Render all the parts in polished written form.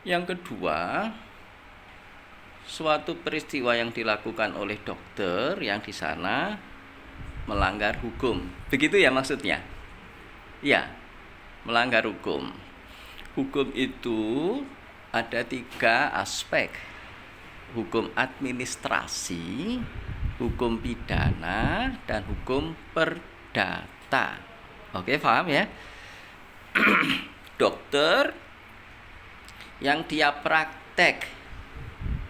Yang kedua, suatu peristiwa yang dilakukan oleh dokter yang di sana melanggar hukum. Begitu ya maksudnya? Ya, melanggar hukum. Hukum itu ada 3 aspek. Hukum administrasi, hukum pidana, dan hukum perdata. Oke, paham ya? Dokter yang dia praktek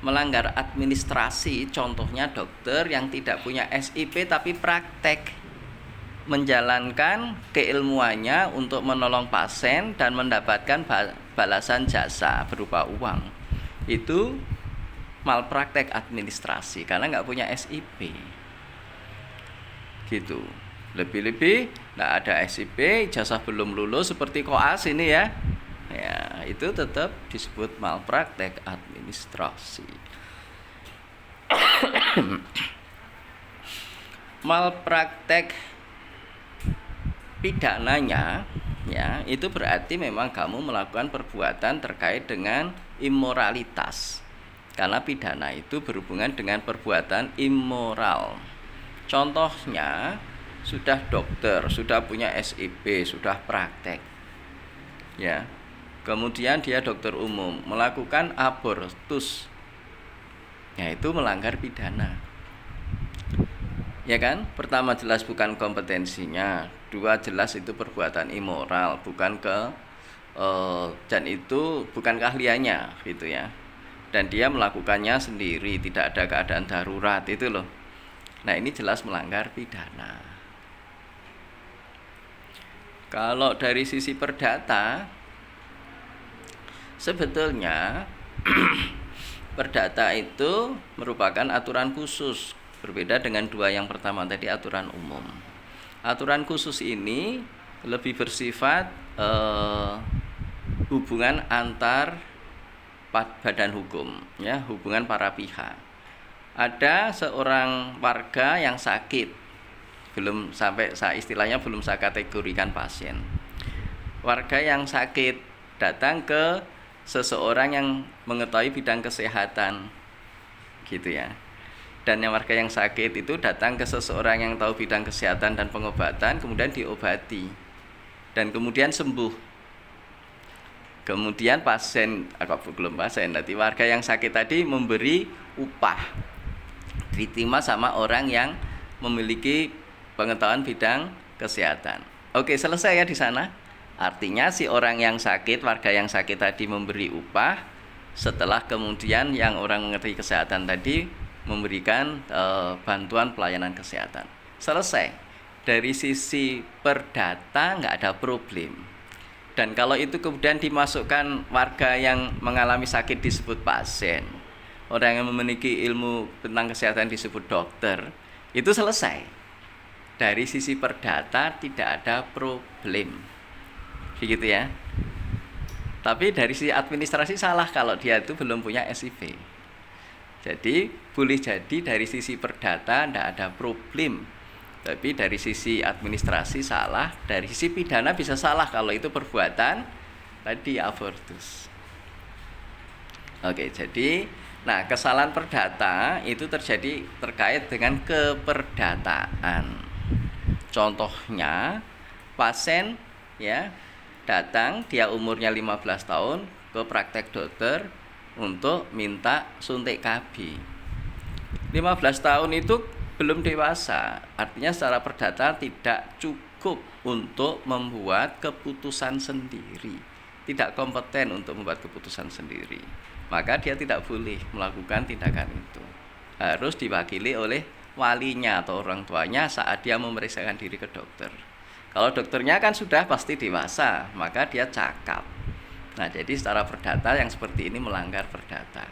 melanggar administrasi, contohnya dokter yang tidak punya SIP tapi praktek menjalankan keilmuannya untuk menolong pasien dan mendapatkan balasan jasa berupa uang, itu malpraktek administrasi karena nggak punya SIP gitu. Lebih-lebih nggak ada SIP, jasa belum lulus seperti koas ini ya, itu tetap disebut malpraktek administrasi. Malpraktek pidananya ya, itu berarti memang kamu melakukan perbuatan terkait dengan immoralitas. Karena pidana itu berhubungan dengan perbuatan immoral. Contohnya, sudah dokter, sudah punya SIP, sudah praktek. Ya. Kemudian dia dokter umum melakukan abortus, ya itu melanggar pidana, ya kan? Pertama jelas bukan kompetensinya, 2 jelas itu perbuatan immoral, dan itu bukan keahliannya gitu ya, dan dia melakukannya sendiri, tidak ada keadaan darurat itu loh. Nah ini jelas melanggar pidana. Kalau dari sisi perdata, sebetulnya perdata itu merupakan aturan khusus, berbeda dengan 2 yang pertama tadi, aturan umum. Aturan khusus ini lebih bersifat hubungan antar badan hukum, ya, hubungan para pihak. Ada seorang warga yang sakit, belum sampai istilahnya belum saya kategorikan pasien. Warga yang sakit datang ke seseorang yang mengetahui bidang kesehatan gitu ya, dan yang warga yang sakit itu datang ke seseorang yang tahu bidang kesehatan dan pengobatan, kemudian diobati dan kemudian sembuh. Kemudian nanti warga yang sakit tadi memberi upah, diterima sama orang yang memiliki pengetahuan bidang kesehatan. Oke, selesai ya di sana. Artinya si orang yang sakit, warga yang sakit tadi memberi upah, setelah kemudian yang orang mengerti kesehatan tadi memberikan bantuan pelayanan kesehatan. Selesai. Dari sisi perdata nggak ada problem. Dan kalau itu kemudian dimasukkan warga yang mengalami sakit disebut pasien, orang yang memiliki ilmu tentang kesehatan disebut dokter, itu selesai. Dari sisi perdata tidak ada problem. Begitu ya. Tapi dari sisi administrasi salah kalau dia itu belum punya SIP. Jadi boleh jadi dari sisi perdata tidak ada problem, tapi dari sisi administrasi salah. Dari sisi pidana bisa salah kalau itu perbuatan tadi abortus. Oke, jadi kesalahan perdata itu terjadi terkait dengan keperdataan. Contohnya pasien ya datang, dia umurnya 15 tahun ke praktek dokter untuk minta suntik KB. 15 tahun itu belum dewasa, artinya secara perdata tidak cukup untuk membuat keputusan sendiri, tidak kompeten untuk membuat keputusan sendiri, maka dia tidak boleh melakukan tindakan itu. Harus diwakili oleh walinya atau orang tuanya saat dia memeriksakan diri ke dokter. Kalau dokternya kan sudah pasti dewasa, maka dia cakap. Nah, jadi secara perdata yang seperti ini melanggar perdata.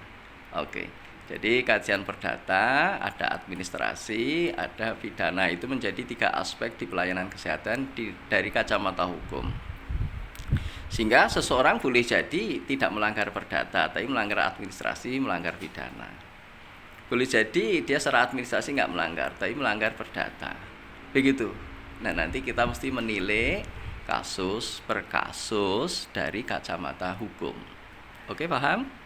Oke, jadi kajian perdata, ada administrasi, ada pidana, itu menjadi 3 aspek di pelayanan kesehatan dari kacamata hukum. Sehingga seseorang boleh jadi tidak melanggar perdata, tapi melanggar administrasi, melanggar pidana. Boleh jadi dia secara administrasi nggak melanggar, tapi melanggar perdata. Begitu. Nah, nanti kita mesti menilai kasus per kasus dari kacamata hukum. Oke, paham?